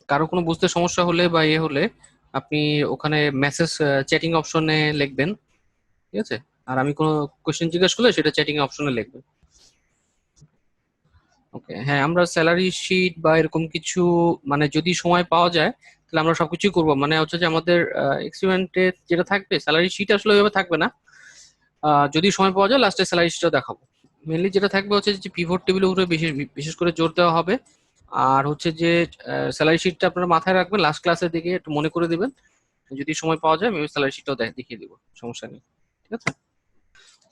কারো কোনো বুঝতে সমস্যা হলে বা ইয়ে হলে আপনি ওখানে মেসেজ চ্যাটিং অপশনে লিখবেন, ঠিক আছে? আর আমি কোনো কোশ্চেন জিজ্ঞেস করলে সেটা চ্যাটিং অপশনে লিখবেন। ওকে, হ্যাঁ, আমরা স্যালারি শিট বা এরকম কিছু, মানে যদি সময় পাওয়া যায় তাহলে আমরা সবকিছুই করবো। মানে হচ্ছে যে আমাদের এক্সপেরিমেন্টে যেটা থাকবে স্যালারি শিট আসলে ওইভাবে থাকবে না। যদি সময় পাওয়া যায় লাস্টে স্যালারি শিটটা দেখাবো। মেনলি যেটা থাকবে হচ্ছে যে পিভট টেবিলের উপরে বিশেষ বিশেষ করে জোর দেওয়া হবে। আর হচ্ছে যে স্যালারি শিটটা আপনারা মাথায় রাখবেন, লাস্ট ক্লাসের দিকে একটু মনে করে দিবেন। যদি সময় পাওয়া যায় আমি স্যালারি শিটটাও দেখিয়ে দিব, সমস্যা নেই। ঠিক আছে,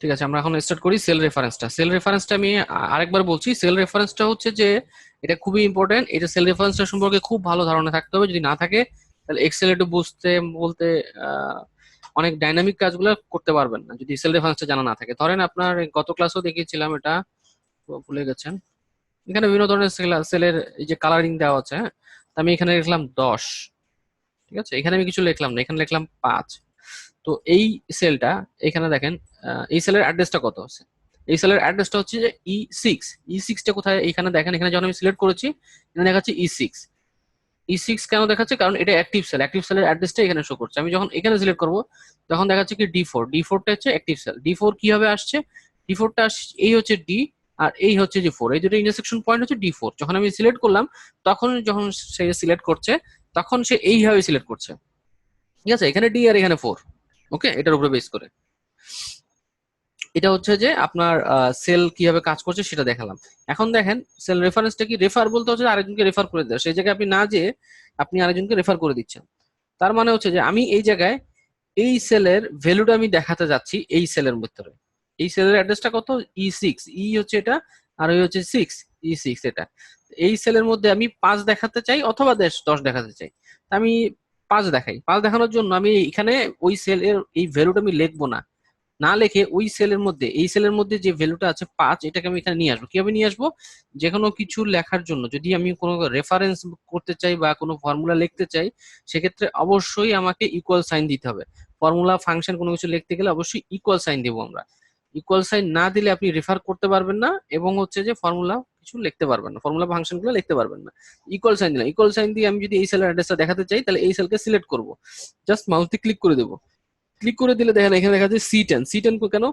ঠিক আছে, আমরা এখন স্টার্ট করি সেল রেফারেন্সটা। সেল রেফারেন্সটা আমি আরেকবার বলছি, সেল রেফারেন্সটা হচ্ছে যে এটা খুবই ইম্পর্টেন্ট। এটা সেল রেফারেন্সটা সম্পর্কে খুব ভালো ধারণা থাকতে হবে, যদি না থাকে তাহলে এক্সেল একটু বুঝতে বলতে আহ, অনেক ডাইনামিক কাজগুলো করতে পারবেন না যদি সেল রেফারেন্সটা জানা না থাকে। ধরেন আপনার গত ক্লাসেও দেখিয়েছিলাম এটা, ভুলে গেছেন। এখানে বিভিন্ন ধরনের সেলের এই যে কালারিং দেওয়া আছে, হ্যাঁ, তো আমি এখানে লিখলাম 10, ঠিক আছে? এখানে আমি কিছু লিখলাম না, এখানে লিখলাম 5। তো এই সেলটা, এখানে দেখেন এই সেলের অ্যাড্রেসটা কত আছে। এই সেলের অ্যাড্রেসটা হচ্ছে যে E6। E6টা কোথায়? এখানে দেখেন, এখানে যখন আমি সিলেক্ট করেছি এখানে দেখাচ্ছে E6। E6 কেন দেখাচ্ছে? কারণ এটা অ্যাক্টিভ সেল, অ্যাক্টিভ সেলের অ্যাড্রেসটা এখানে শো করছে। আমি যখন এখানে সিলেক্ট করব তখন দেখাচ্ছে কি D4। D4টা হচ্ছে অ্যাক্টিভ সেল। D4 কিভাবে আসছে? D4টা এই হচ্ছে ডি, আর এই হচ্ছে যে 4, এই দুটো ইন্টারসেকশন পয়েন্ট হচ্ছে D4। যখন আমি সিলেক্ট করলাম তখন যখন সে সিলেক্ট করছে তখন সে এইভাবে সিলেক্ট করছে, ঠিক আছে? এখানে ডি আর এখানে 4। ওকে, এটার উপরে বেস করে এটা হচ্ছে যে আপনার সেল কিভাবে কাজ করছে সেটা দেখালাম। এখন দেখেন সেল রেফারেন্সটা কি? রেফার বলতে হচ্ছে আরেকজনকে রেফার করে দেওয়া। সেই জায়গায় আপনি না যে আপনি আরেকজনকে রেফার করে দিচ্ছেন। তার মানে হচ্ছে যে আমি এই জায়গায় এই সেলের ভ্যালুটা আমি দেখাতে যাচ্ছি এই সেলের ভিতরে। এই সেলের অ্যাড্রেসটা কত? E6। ই হচ্ছে এটা, আর ওই হচ্ছে 6, E6 এটা। এই সেলের মধ্যে আমি 5 দেখাতে চাই অথবা 10 দেখাতে চাই। তা আমি 5 দেখাই। 5 দেখানোর জন্য আমি এখানে ওই সেলের এই ভ্যালুটা আমি লিখবো না। না লিখে ওই সেলের মধ্যে, এই সেলের মধ্যে যে ভ্যালুটা আছে 5, এটাকে আমি এখানে নিয়ে আসবো। কিভাবে নিয়ে আসবো? যে কোনো কিছু লেখার জন্য যদি আমি কোনো রেফারেন্স করতে চাই বা কোনো ফর্মুলা লিখতে চাই, সেক্ষেত্রে অবশ্যই আমাকে ইকুয়াল সাইন দিতে হবে। ফর্মুলা ফাংশন কোনো কিছু লিখতে গেলে অবশ্যই ইকুয়াল সাইন দিব আমরা। ইকুয়াল সাইন না দিলে আপনি রেফার করতে পারবেন না এবং হচ্ছে যে ফর্মুলা কিছু লিখতে পারবেন না, ফর্মুলা ফাংশন গুলো লিখতে পারবেন না। ইকুয়াল সাইন দিলাম, ইকুয়াল সাইন দিয়ে আমি যদি এই সেলের অ্যাড্রেসটা দেখাতে চাই তাহলে এই সেলকে সিলেক্ট করব, জাস্ট মাউস দিয়ে ক্লিক করে দেবো। ক্লিক করে দিলে দেখেন এখানে দেখা যাচ্ছে C10। C10 কেন?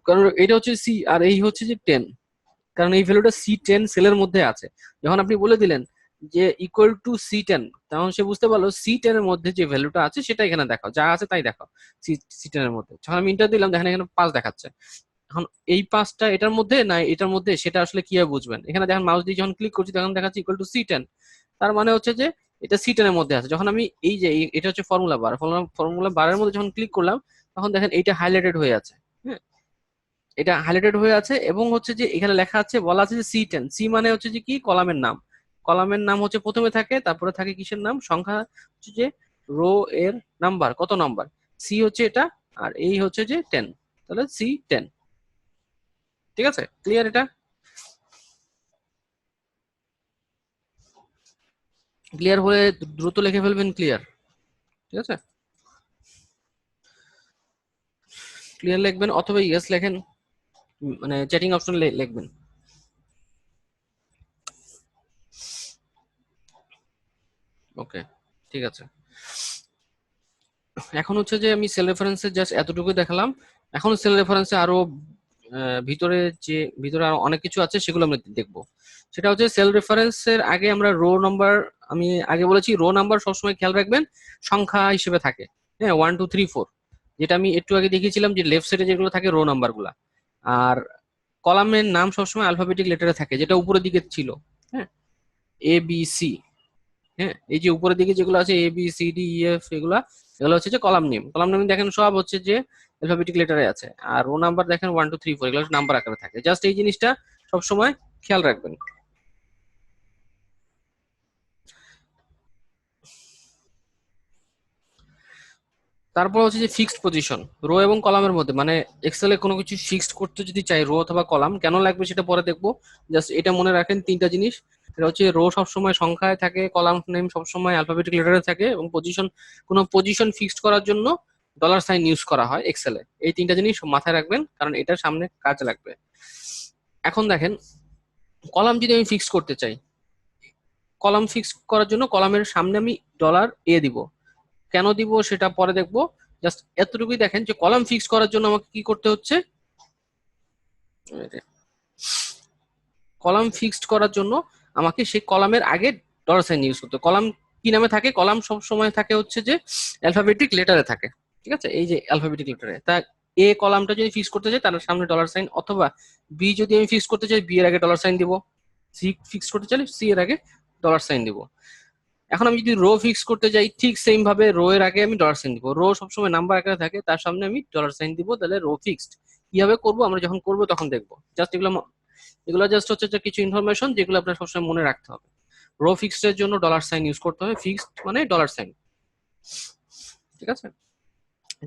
কারণ এটা হচ্ছে সি আর এই হচ্ছে যে 10, কারণ এই ভ্যালুটা C10 সেলের মধ্যে আছে। যখন আপনি বলে দিলেন যে ইকুয়াল টু C10, তখন সে বুঝতে পারলো C10 এর মধ্যে যে ভ্যালুটা আছে সেটা এখানে দেখাও, যা আছে তাই দেখাও। C10 এর মধ্যে যখন আমি ইন্টার দিলাম দেখেন এখানে 5 দেখাচ্ছে। এখন এই 5টা এটার মধ্যে না এটার মধ্যে, সেটা আসলে কিভাবে বুঝবেন? এখানে দেখেন মাউস দিয়ে যখন ক্লিক করছি তখন দেখাচ্ছে ইকুয়াল টু C10। তার মানে হচ্ছে যে এটা C10 এর মধ্যে আছে। যখন আমি এই যে এটা হচ্ছে ফর্মুলা বার, ফর্মুলা বারের মধ্যে যখন ক্লিক করলাম তখন দেখেন এইটা হাইলাইটেড হয়ে আছে। হ্যাঁ, এটা হাইলাইটেড হয়ে আছে এবং হচ্ছে যে এখানে লেখা আছে, বলা আছে যে C10। সি মানে হচ্ছে যে কি? কলামের নাম। কলামের নাম হচ্ছে প্রথমে থাকে, তারপরে থাকে কিসের নাম? সংখ্যা, হচ্ছে যে রো এর নাম্বার, কত নাম্বার। সি হচ্ছে এটা, আর এই হচ্ছে যে 10, তাহলে C10। ঠিক আছে, ক্লিয়ার এটা? ক্লিয়ার হলে দ্রুত লিখে ফেলবেন, ক্লিয়ার? ঠিক আছে, ক্লিয়ার লিখবেন অথবা ইয়েস লেখেন, মানে চ্যাটিং অপশন লিখবেন। ওকে, ঠিক আছে। এখন হচ্ছে যে আমি সেল রেফারেন্সে জাস্ট এতটুকু দেখালাম। এখন সেল রেফারেন্সে আরো ভিতরে যে ভিতরে আরো অনেক কিছু আছে সেগুলো আমরা দেখবো। সেটা হচ্ছে সেল রেফারেন্সের আগে আমরা রো নাম্বার, আমি আগে বলেছি রো নাম্বার সবসময় খেয়াল রাখবেন সংখ্যা হিসেবে থাকে। হ্যাঁ, 1 2 3 4, যেটা আমি একটু আগে দেখিয়েছিলাম যে লেফট সাইডে যেগুলো থাকে রো নাম্বার গুলা। আর কলামের নাম সবসময় অ্যালফাবেটিক লেটারে থাকে, যেটা উপরের দিকে ছিল। হ্যাঁ, ABC। হ্যাঁ, এই যে উপরের দিকে যেগুলো আছে ABCDEF, এগুলা এগুলো হচ্ছে যে কলাম নেম। কলাম নেম দেখেন সব হচ্ছে যে অ্যালফাবেটিক লেটারে আছে। আর রো নাম্বার দেখেন 1 2 3 4, এগুলো নাম্বার আকারে থাকে। জাস্ট এই জিনিসটা সব সময় খেয়াল রাখবেন। তারপর হচ্ছে যে ফিক্সড পজিশন রো এবং কলামের মধ্যে, মানে এক্সেলে কোনো কিছু ফিক্সড করতে যদি চাই রো অথবা কলাম, কেন লাগবে সেটা পরে দেখবো। জাস্ট এটা মনে রাখেন তিনটা জিনিস। এটা হচ্ছে রো সবসময় সংখ্যায় থাকে, কলাম নেম সবসময় অ্যালফাবেটিক লেটারে থাকে, এবং পজিশন, কোনো পজিশন ফিক্সড করার জন্য $সাইন ইউজ করা হয় এক্সেলে। এই তিনটা জিনিস মাথায় রাখবেন কারণ এটা সামনে কাজে লাগবে। এখন দেখেন কলাম যদি আমি ফিক্স করতে চাই, কলাম ফিক্স করার জন্য কলামের সামনে আমি $a দিব। কেন দিব সেটা পরে দেখবো, জাস্ট এতটুকুই দেখেন যে কলাম ফিক্স করার জন্য আমাকে কি করতে হচ্ছে, কলাম ফিক্সড করার জন্য আমাকে সেই কলামের আগে $সাইন ইউজ করতে। কলাম কি নামে থাকে, কলাম সব সময় থাকে হচ্ছে যে অ্যালফাবেটিক লেটারে থাকে, ঠিক আছে, এই যে অ্যালফাবেটিক লেটারে। তা এ কলামটা যদি ফিক্স করতে চাই তার সামনে $সাইন, অথবা বি যদি আমি ফিক্স করতে চাই বি এর আগে $সাইন দিব, সি ফিক্স করতে চাইলে সি এর আগে $সাইন দিব। এখন আমি যদি রো ফিক্স করতে যাই ঠিক সেম ভাবে রো এর আগে আমি $সাইন দিব। রো সবসময় নাম্বার আকারে থাকে, তার সামনে আমি $সাইন দিব, তাহলে রো ফিক্সড। কিভাবে করবো আমরা যখন করবো তখন দেখবো। জাস্ট এগুলো জাস্ট হচ্ছে যে কিছু ইনফরমেশন যেগুলো আপনার সবসময় মনে রাখতে হবে। রো ফিক্সড এর জন্য $সাইন ইউজ করতে হবে, ফিক্সড মানে $সাইন, ঠিক আছে।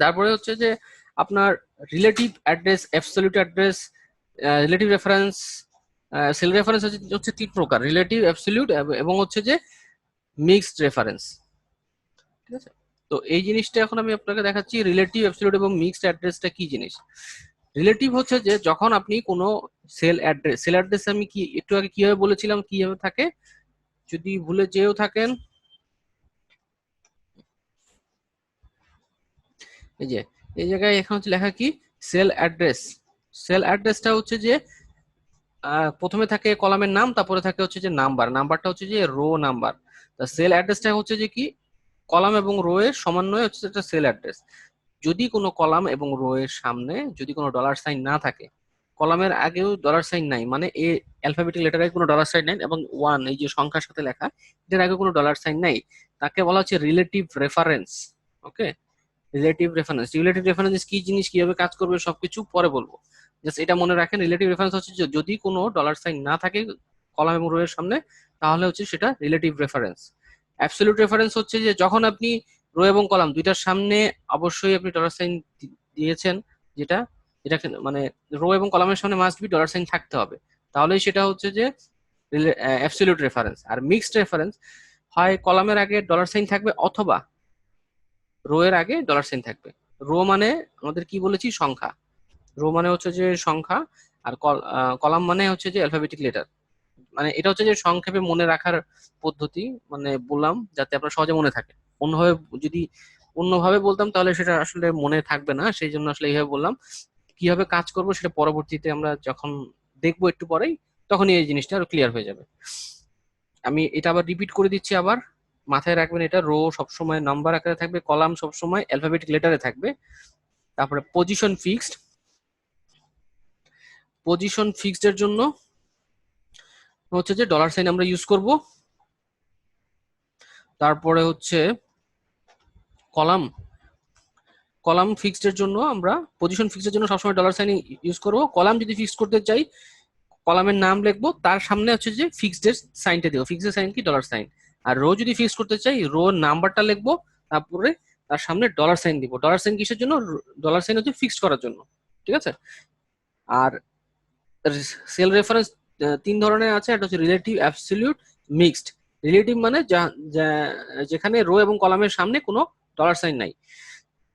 তারপরে হচ্ছে যে আপনার relative address, absolute address, relative reference, cell reference হচ্ছে তিন প্রকার, রিলেটিভ, অ্যাবসলিউট এবং হচ্ছে যে মিক্সড রেফারেন্স, ঠিক আছে। তো এই জিনিসটা এখন আমি আপনাকে দেখাচ্ছি, রিলেটিভ, অ্যাবসলিউট এবং মিক্সড অ্যাড্রেসটা কি জিনিস। রিলেটিভ হচ্ছে যে যখন আপনি কোনো সেল অ্যাড্রেস আমি কি একটু আগে কিভাবে বলেছিলাম কিভাবে থাকে, যদি ভুলে যেও থাকেন, এই যে এই জায়গায় এখন হচ্ছে লেখা কি সেল অ্যাড্রেস। সেল অ্যাড্রেসটা হচ্ছে যে প্রথমে থাকে কলামের নাম, তারপরে থাকে হচ্ছে যে নাম্বার, নাম্বারটা হচ্ছে যে রো নাম্বার। তা সেল অ্যাড্রেসটা হচ্ছে যে কি কলাম এবং রো এর সমন্বয় হচ্ছে একটা সেল অ্যাড্রেস। যদি কোনো কলাম এবং রো এর সামনে যদি কোনো $সাইন না থাকে, কলামের আগেও $সাইন নাই, মানে এ অ্যালফাবেটিক লেটারে কোনো $সাইন নাই, এবং ওয়ান এই যে সংখ্যার সাথে লেখা এটার আগে কোনো $সাইন নাই, তাকে বলা হচ্ছে রিলেটিভ রেফারেন্স। ওকে, রিলেটিভ রেফারেন্স কি জিনিস, কিভাবে কাজ করবে সবকিছু পরে বলবো, জাস্ট এটা মনে রাখেন। রিলেটিভ রেফারেন্স হচ্ছে যে যদি কোনো $সাইন না থাকে কলাম এবং রো এর সামনে, তাহলে হচ্ছে সেটা রিলেটিভ রেফারেন্স। অ্যাবসলিউট রেফারেন্স হচ্ছে যে যখন আপনি রো এবং কলাম দুইটার সামনে অবশ্যই আপনি $সাইন দিয়েছেন, যেটা যেটা মানে রো এবং কলামের সামনে মাস্ট বি $সাইন থাকতে হবে, তাহলেই সেটা হচ্ছে যে অ্যাবসলিউট রেফারেন্স। আর মিক্সড রেফারেন্স হয় কলামের আগে $সাইন থাকবে অথবা রো এর আগে $সাইন থাকবে। রো মানে আমাদের কি বলেছি সংখ্যা, রো মানে হচ্ছে যে সংখ্যা, আর কলাম মানে হচ্ছে যে অ্যালফাবেটিক লেটার। মানে এটা হচ্ছে যে সংক্ষেপে মনে রাখার পদ্ধতি, মানে বললাম যাতে আপনার সহজে মনে থাকে। অন্যভাবে যদি অন্যভাবে বলতাম তাহলে সেটা আসলে মনে থাকবে না, সেই জন্য আসলে এইভাবে বললাম। কিভাবে কাজ করবো সেটা পরবর্তীতে আমরা যখন দেখবো একটু পরেই, তখনই এই জিনিসটা আরো ক্লিয়ার হয়ে যাবে। আমি এটা আবার রিপিট করে দিচ্ছি, আবার মাথায় রাখবেন এটা, রো সবসময় নাম্বার আকারে থাকবে, কলাম সবসময় অ্যালফাবেটিক লেটারে থাকবে। তারপরে পজিশন ফিক্সড এর জন্য হচ্ছে যে $সাইন আমরা ইউজ করব। তারপরে হচ্ছে কলাম কলাম ফিক্সড এর জন্য আমরা পজিশন ফিক্সড এর জন্য সবসময় $সাইন ইউজ করব। কলাম যদি ফিক্স করতে চাই কলামের নাম লিখবো, তার সামনে হচ্ছে যে ফিক্সড এর সাইনটা দেবো, ফিক্সড এর সাইন কি $সাইন। আর রো যদি ফিক্স করতে চাই রো নাম্বারটা লিখবো, তারপরে তার সামনে $সাইন দিব। $সাইন কিসের জন্য, $সাইন হচ্ছে ফিক্সড করার জন্য, ঠিক আছে। আর সেল রেফারেন্স তিন ধরনের আছে, একটা হচ্ছে রিলেটিভ, অ্যাবসলিউট, মিক্সড। রিলেটিভ মানে যেখানে রো এবং কলামের সামনে কোনো $সাইন নাই,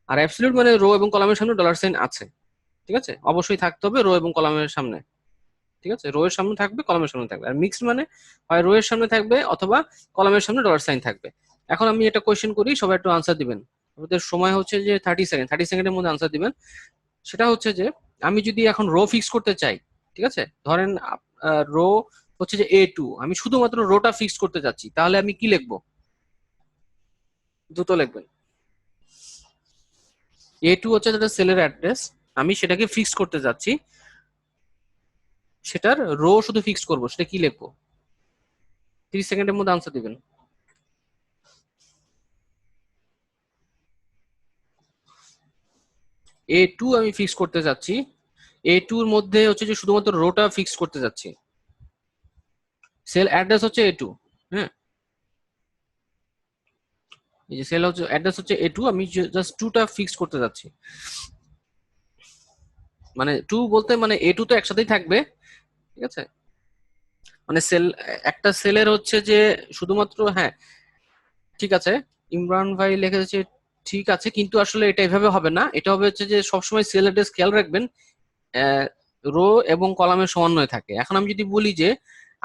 আর অ্যাবসলিউট মানে রো এবং কলামের সামনে $সাইন আছে, ঠিক আছে, অবশ্যই থাকতে হবে রো এবং কলামের সামনে, ঠিক আছে, রো এর সামনে থাকবে কলামের সামনে থাকবে। আর মিক্সড মানে হয় রো এর সামনে থাকবে অথবা কলামের সামনে $সাইন থাকবে। এখন আমি একটা কোয়েশ্চেন করি, সবাই একটু আনসার দিবেন। আমাদের সময় হচ্ছে যে 30 সেকেন্ড, 30 সেকেন্ডের মধ্যে আনসার দিবেন। সেটা হচ্ছে যে আমি যদি এখন রো ফিক্স করতে চাই, ঠিক আছে, ধরেন রো হচ্ছে যে A2, আমি শুধুমাত্র রোটা ফিক্স করতে চাচ্ছি, তাহলে আমি কি লিখবো, দ্রুত লিখবেন। A2 হচ্ছে যেটা সেলের অ্যাড্রেস, আমি সেটাকে ফিক্স করতে যাচ্ছি, সেটার রো শুধু ফিক্স করব, সেটা কি লিখবো, 30 সেকেন্ডের মধ্যে আনসার দিবেন। A2 আমি ফিক্স করতে যাচ্ছি, A2 এর মধ্যে হচ্ছে যে শুধুমাত্র রোটা ফিক্স করতে যাচ্ছি, সেল অ্যাড্রেস হচ্ছে A2। হ্যাঁ, এই যে সেল হচ্ছে অ্যাড্রেস হচ্ছে A2, আমি জাস্ট টুটা ফিক্স করতে যাচ্ছি। মানে টু বলতে মানে A2 তো একসাথেই থাকবে, ঠিক আছে, মানে সেল একটা সেলের হচ্ছে যে শুধুমাত্র, হ্যাঁ ঠিক আছে, ইমরান ভাই লিখেছে ঠিক আছে, কিন্তু আসলে এটা এভাবে হবে না, এটা হবে হচ্ছে যে সবসময় সেল অ্যাড্রেস খেয়াল রাখবেন রো এবং কলামের সমন্বয় থাকে। এখন আমি যদি বলি যে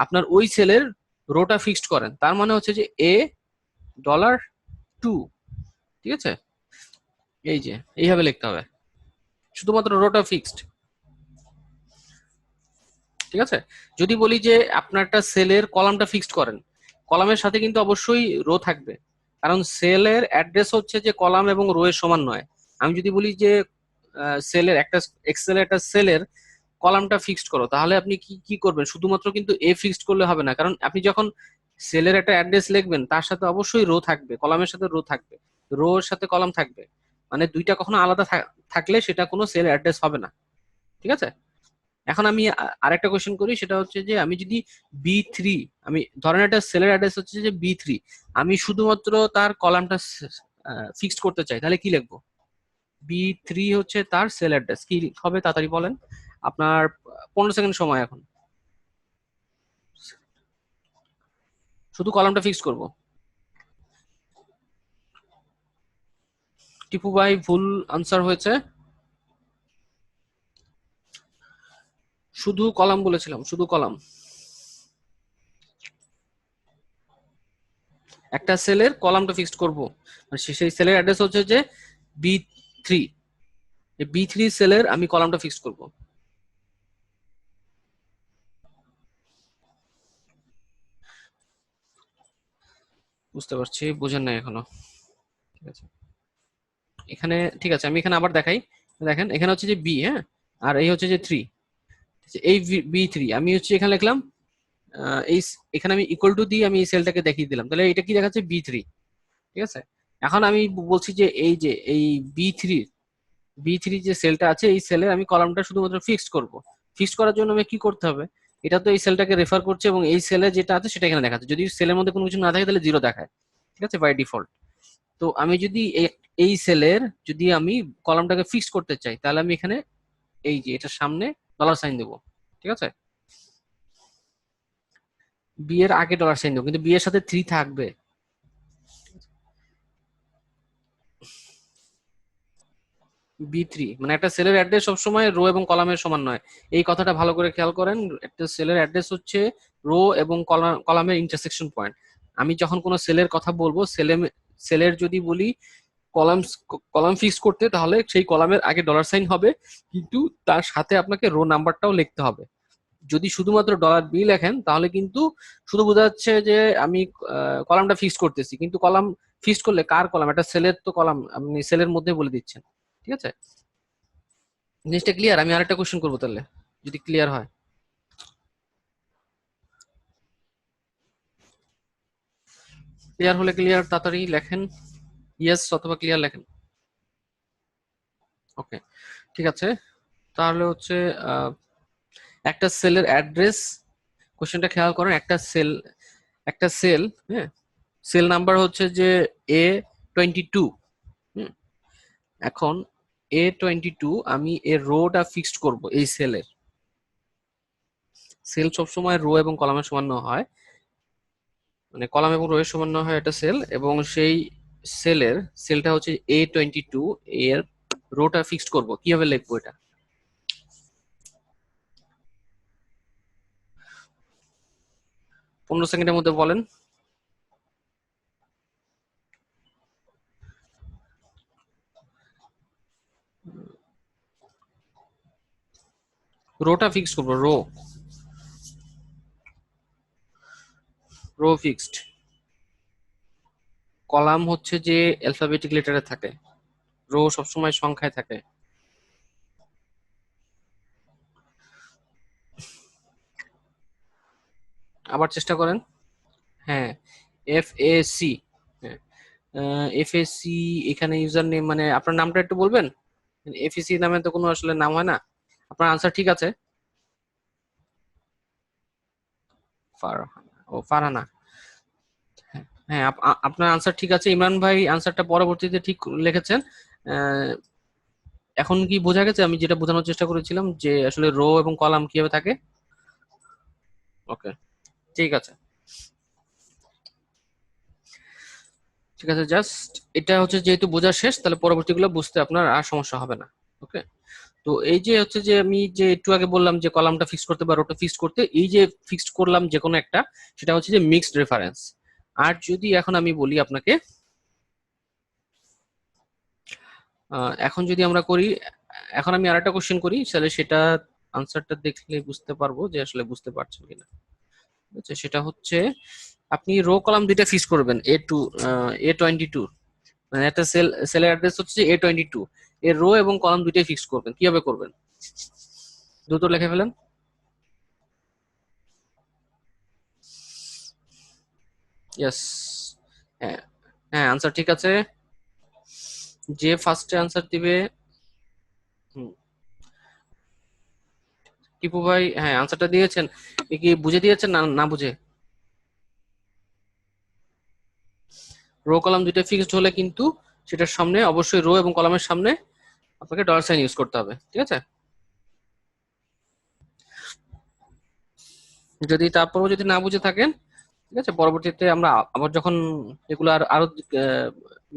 আপনার ওই সেলের রোটা ফিক্সড করেন, তার মানে হচ্ছে যে এ $2, ঠিক আছে, এই যে এইভাবে লিখতে হবে, শুধুমাত্র রোটা ফিক্সড, ঠিক আছে। যদি বলি যে আপনার একটা সেলের কলামটা ফিক্সড করেন, কলামের সাথে কিন্তু অবশ্যই রো থাকবে, কারণ সেলের অ্যাড্রেস হচ্ছে যে কলাম এবং রো এর সমান নয়। আমি যদি বলি যে সেলের একটা এক্সেলের একটা সেলের কলামটা ফিক্সড করো, তাহলে আপনি কি কি করবেন, শুধুমাত্র কিন্তু এ ফিক্সড করলে হবে না, কারণ আপনি যখন সেলের একটা অ্যাড্রেস লিখবেন তার সাথে অবশ্যই রো থাকবে, কলামের সাথে রো থাকবে, রো এর সাথে কলাম থাকবে, মানে দুইটা কখনো আলাদা থাকলে সেটা কোনো সেল অ্যাড্রেস হবে না, ঠিক আছে। এখন আমি আরেকটা কোয়েশ্চেন করি, সেটা হচ্ছে যে আমি যদি বি3, আমি ধরেন একটা সেলের অ্যাড্রেস হচ্ছে যে বি3, আমি শুধুমাত্র তার কলামটা ফিক্সড করতে চাই, তাহলে কি লিখবো? বি3 হচ্ছে তার সেল অ্যাড্রেস, কি হবে তাড়াতাড়ি বলেন, আপনার 15 সেকেন্ড সময় এখন, শুধু কলামটা ফিক্স করব। টিপু ভাই ভুল আনসার হয়েছে, শুধু কলাম বলেছিলাম, শুধু কলাম। একটা সেলের কলামটা ফিক্সড করব, মানে সেই সেলের অ্যাড্রেস হচ্ছে যে বি3, বি3 সেলের আমি কলামটা ফিক্সড করব। বুঝতে পারছি, বুঝেন নাই এখনো, ঠিক আছে। এখানে ঠিক আছে, আমি এখানে আবার দেখাই, দেখেন এখানে হচ্ছে যে বি, হ্যাঁ, আর এই হচ্ছে যে 3, এই বি3 আমি হচ্ছে এখানে লিখলাম, এই এখানে আমি ইকুয়াল টু দিয়ে আমি এই সেলটাকে দেখিয়ে দিলাম, তাহলে এটা কি দেখাচ্ছে? বি3, ঠিক আছে। এখন আমি বলছি যে এই যে এই বি3, বি3 যে সেলটা আছে এই সেলে আমি কলামটা শুধুমাত্র ফিক্সড করব। ফিক্সড করার জন্য আমি কি করতে হবে? এটা তো এই সেলটাকে রেফার করছে এবং এই সেলে যেটা আছে সেটা এখানে দেখাচ্ছে, যদি সেলের মধ্যে কোনো কিছু না থাকে তাহলে জিরো দেখায়, ঠিক আছে, বাই ডিফল্ট। তো আমি যদি এই সেলের যদি আমি কলামটাকে ফিক্স করতে চাই, তাহলে আমি এখানে এই যে এটার সামনে $সাইন দেবো, ঠিক আছে। বি এর আগে $সাইন দেবো, কিন্তু বি এর সাথে 3 থাকবে। বি3 মানে একটা সেলের অ্যাড্রেস সবসময় রো এবং কলামের সমান নয়, এই কথাটা ভালো করে খেয়াল করেন। একটা সেলের অ্যাড্রেস হচ্ছে রো এবং কলামের ইন্টারসেকশন পয়েন্ট। আমি যখন কোনো সেলের কথা বলবো, সেলের যদি বলি কলাম কলাম ফিক্স করতে, তাহলে সেই কলামের আগে $সাইন হবে, কিন্তু তার সাথে আপনাকে রো নাম্বারটাও লিখতে হবে। যদি শুধুমাত্র $বি লেখেন তাহলে কিন্তু শুধু বোঝা যাচ্ছে যে আমি কলামটা ফিক্স করতেছি, কিন্তু কলাম ফিক্স করলে কার কলাম? একটা সেলের তো কলাম আপনি সেলের মধ্যে বলে দিচ্ছেন, ঠিক আছে। জিনিসটা ক্লিয়ার? আমি আরেকটা কোশ্চেন করবো তাহলে, যদি ক্লিয়ার হয়। ক্লিয়ার হলে ক্লিয়ার তাড়াতাড়ি লেখেন, ইয়েস অথবা ক্লিয়ার লেখেন। ওকে, ঠিক আছে। তাহলে হচ্ছে আহ, একটা সেলের অ্যাড্রেস, কোশ্চেনটা খেয়াল করেন, একটা সেল, হ্যাঁ, সেল নাম্বার হচ্ছে যে A22। এখন A22 আমি এর রোটা ফিক্সড করব এই সেলের, সেল সবসময় রো এবং কলামের সমান হয়, মানে কলাম এবং রো এর সমান হয় একটা সেল, এবং সেই সেলটা হচ্ছে A22, এর রোটা ফিক্সড করব, কিভাবে লিখবো এটা? 15 সেকেন্ডের মধ্যে বলেন। রোটা ফিক্সড করবো, রো ফিক্সড। কলাম হচ্ছে যে অ্যালফাবেটিক লেটারে থাকে, রো সবসময় সংখ্যায় থাকে। আবার চেষ্টা করেন। হ্যাঁ, FAC, হ্যাঁ, FAC। এখানে ইউজার নেম মানে আপনার নামটা একটু বলবেন? FAC নামে তো কোনো আসলে নাম হয় না। আপনার আনসার ঠিক আছে? ফারহানা, ও ফারহানা। হ্যাঁ, আপনার আনসার ঠিক আছে, ইমরান ভাই আনসারটা পরবর্তীতে ঠিক লিখেছেন। আহ, এখন কি বোঝা গেছে আমি যেটা বোঝানোর চেষ্টা করেছিলাম, যে আসলে রো এবং কলাম কিভাবে থাকে? ওকে, ঠিক আছে, ঠিক আছে, জাস্ট এটা হচ্ছে যেহেতু বোঝা শেষ, তাহলে পরবর্তীগুলো বুঝতে আপনার আর সমস্যা হবে না। ওকে, তো এই যে হচ্ছে যে আমি যে একটু আগে বললাম যে কলামটা ফিক্স করতে বা রোটা ফিক্স করতে, এই যে ফিক্সড করলাম যে কোনো একটা, সেটা হচ্ছে যে মিক্সড রেফারেন্স। আর যদি এখন আমি বলি আপনাকে, এখন যদি আমরা করি, এখন আমি আরেকটা কোশ্চেন করি, তাহলে সেটা আনসারটা দেখলে বুঝতে পারবো যে আসলে বুঝতে পারছেন কিনা। আচ্ছা, সেটা হচ্ছে আপনি রো কলাম দুইটা ফিক্স করবেন, A22, মানে একটা সেলের অ্যাড্রেস হচ্ছে A22, এর রো এবং কলাম দুইটাই ফিক্স করবেন। কিভাবে করবেন? দ্রুত লিখে ফেলেন। ইয়েস, হ্যাঁ, হ্যাঁ, আনসার ঠিক আছে। যে ফার্স্টে আনসার দিবে, হুম, টিপু ভাই, হ্যাঁ আনসারটা দিয়েছেন। এ কি বুঝে দিয়েছেন না না বুঝে? রো কলাম দুইটা ফিক্সড হলে কিন্তু সেটার সামনে অবশ্যই রো এবং কলামের সামনে আপনাকে ডলার সাইন ইউজ করতে হবে, ঠিক আছে? যদি তারপরেও যদি না বুঝে থাকেন, ঠিক আছে, পরবর্তীতে আমরা আবার যখন এগুলো আরো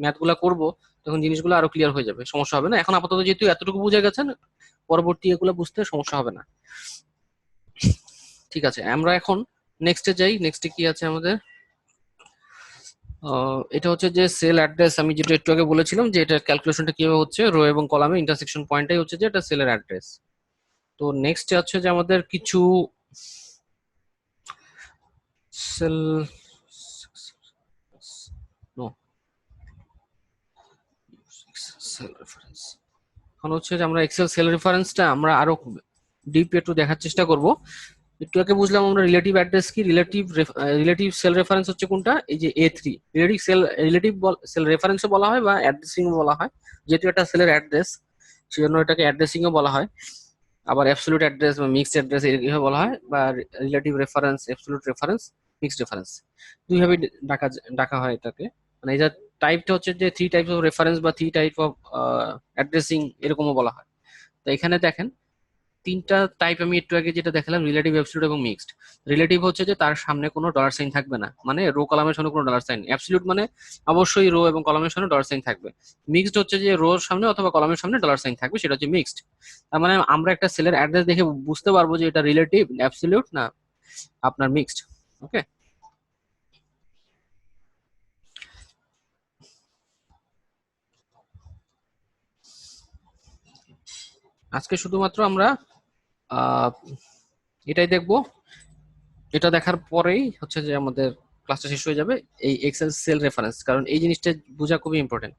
ম্যাথ গুলা করবো, তখন জিনিসগুলো আরো ক্লিয়ার হয়ে যাবে, সমস্যা হবে না। এখন আপাতত যেহেতু এতটুকু বুঝে গেছেন, পরবর্তী এগুলো বুঝতে সমস্যা হবে না। ঠিক আছে, আমরা এখন নেক্সটে যাই। নেক্সটে কি আছে আমাদের? এটা হচ্ছে যে সেল অ্যাড্রেস। আমি যেটা একটু আগে বলেছিলাম যে এটা ক্যালকুলেশনটা কিভাবে হচ্ছে, রো এবং কলামে ইন্টারসেকশন পয়েন্টটাই হচ্ছে যে এটা সেলের অ্যাড্রেস। তো নেক্সট হচ্ছে যে আমাদের কিছু সেল, নো, সেল রেফারেন্স। এখন হচ্ছে যে আমরা এক্সেল সেল রেফারেন্সটা আমরা আরো ডিপ একটু দেখার চেষ্টা করব। একটু আগে বুঝলাম আমরা রিলেটিভ অ্যাড্রেস কি, রিলেটিভ সেল রেফারেন্স হচ্ছে কোনটা, এই যে A3। রিলেটিভ সেল রেফারেন্সও বলা হয় বা অ্যাড্রেসিং বলা হয়, যেহেতু এটা সেলের অ্যাড্রেস সেজন্য এটাকে অ্যাড্রেসিং ও বলা হয়। আবার অ্যাবসলিউট অ্যাড্রেস বা মিক্সড অ্যাড্রেস এইভাবে বলা হয়, বা relative reference, absolute reference, mixed reference, দুইভাবে ডাকা ডাকা হয় এটাকে। মানে এটা টাইপটা হচ্ছে যে থ্রি টাইপ অফ রেফারেন্স বা থ্রি টাইপ অফ অ্যাড্রেসিং এরকমও বলা হয়। তো এখানে দেখেন তিনটা টাইপ আমি একটু আগে যেটা দেখালাম, রিলেটিভ, অ্যাবসলিউট এবং মিক্সড। রিলেটিভ হচ্ছে যে তার সামনে কোনো ডলার সাইন থাকবে না, মানে রো কলামের সামনে কোনো ডলার সাইন। অ্যাবসলিউট মানে অবশ্যই রো এবং কলামের সামনে ডলার সাইন থাকবে। মিক্সড হচ্ছে যে রোর সামনে অথবা কলামের সামনে ডলার সাইন থাকবে, সেটা হচ্ছে মিক্সড। তার মানে আমরা একটা সেলের অ্যাড্রেস দেখে বুঝতে পারবো যে এটা রিলেটিভ, অ্যাবসলিউট না আপনার মিক্সড। ওকে, আজকে শুধুমাত্র আমরা আহ এটাই দেখবো। এটা দেখার পরেই হচ্ছে যে আমাদের ক্লাসটা শেষ হয়ে যাবে, এই এক্সেল সেল রেফারেন্স, কারণ এই জিনিসটা বোঝা খুবই ইম্পর্টেন্ট।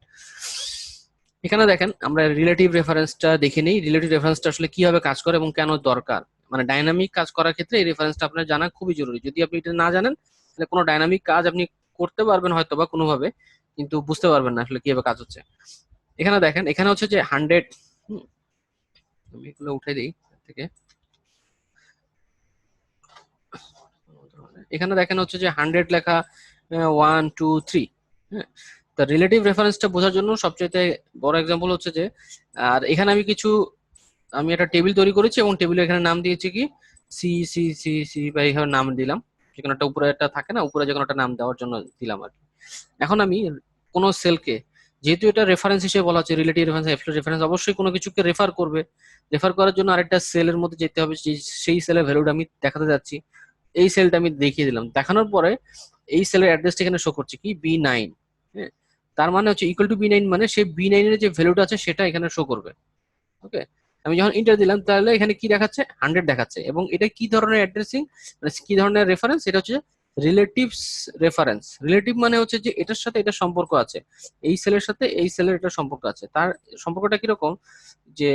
এখানে দেখেন আমরা রিলেটিভ রেফারেন্সটা দেখে নিই, রিলেটিভ রেফারেন্সটা আসলে কিভাবে কাজ করে এবং কেন দরকার। মানে ডাইনামিক কাজ করার ক্ষেত্রে এই রেফারেন্সটা আপনার জানা খুবই জরুরি। যদি আপনি এটা না জানেন, তাহলে কোনো ডাইনামিক কাজ আপনি করতে পারবেন হয়তো বা কোনোভাবে, কিন্তু বুঝতে পারবেন না আসলে কিভাবে কাজ হচ্ছে। এখানে দেখেন, এখানে হচ্ছে যে 100, আমি এগুলো উঠে দিই থেকে। এখানে দেখেন হচ্ছে যে 100 লেখা, 1 2 3। হ্যাঁ, তা রিলেটিভ রেফারেন্সটা বোঝার জন্য সবচেয়ে বড় এক্সাম্পল হচ্ছে যে, আর এখানে আমি একটা টেবিল তৈরি করেছি এবং টেবিলের এখানে নাম দিয়েছি কি, সি সি সি সি বা এইভাবে নাম দিলাম। যেখানে একটা উপরে একটা থাকে না, উপরে যে কোনো একটা নাম দেওয়ার জন্য দিলাম আর কি। এখন আমি কোনো সেলকে, যেহেতু এটা রেফারেন্স হিসেবে বলা হচ্ছে, রিলেটিভ রেফারেন্স, অ্যাবসলিউট রেফারেন্স, অবশ্যই কোনো কিছুকে রেফার করবে। রেফার করার জন্য আরেকটা সেলের মধ্যে যেতে হবে, সেই সেলের ভ্যালুটা আমি দেখাতে যাচ্ছি। এই সেলটা আমি দেখিয়ে দিলাম, দেখানোর পরে এই সেলের অ্যাড্রেসটা এখানে শো করছে কি, B9। হ্যাঁ, তার মানে হচ্ছে ইকুয়াল টু B9, মানে সেই B9 এর যে ভ্যালুটা আছে সেটা এখানে শো করবে। ওকে, আমি যখন ইন্টার দিলাম তাহলে এখানে কি দেখাচ্ছে, 100 দেখাচ্ছে। এবং এটা কি ধরনের অ্যাড্রেসিং, মানে কি ধরনের রেফারেন্স, এটা হচ্ছে রিলেটিভ রেফারেন্স। রিলেটিভ মানে হচ্ছে যে এটার সাথে এটা সম্পর্ক আছে, এই সেলের সাথে এই সেলের এটা সম্পর্ক আছে। তার সম্পর্কটা কিরকম, যে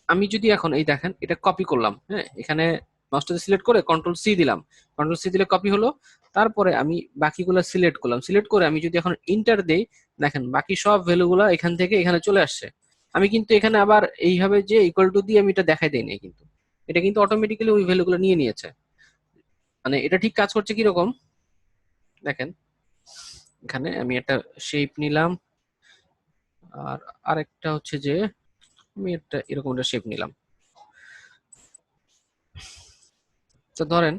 আমি যদি এখন এই দেখেন এটা কপি করলাম, হ্যাঁ, এখানে মাউসটা সিলেক্ট করে কন্ট্রোল C দিলাম, কন্ট্রোল C দিলে কপি হলো। তারপরে আমি বাকিগুলো সিলেক্ট করলাম, সিলেক্ট করে আমি যদি এখন ইন্টার দেই, দেখেন বাকি সব ভ্যালুগুলো এখান থেকে এখানে চলে আসছে। আমি কিন্তু এখানে আবার এইভাবে যে ইকুয়াল টু দিয়ে আমি এটা দেখাই দেই নাই কিন্তু, এটা কিন্তু অটোমেটিক্যালি ওই ভ্যালুগুলো নিয়ে নিয়েছে। মানে এটা ঠিক কাজ করছে কিরকম, দেখেন এখানে আমি একটা শেপ নিলাম, আর আরেকটা হচ্ছে যে আমি একটা এরকম একটা শেপ নিলাম। তো ধরেন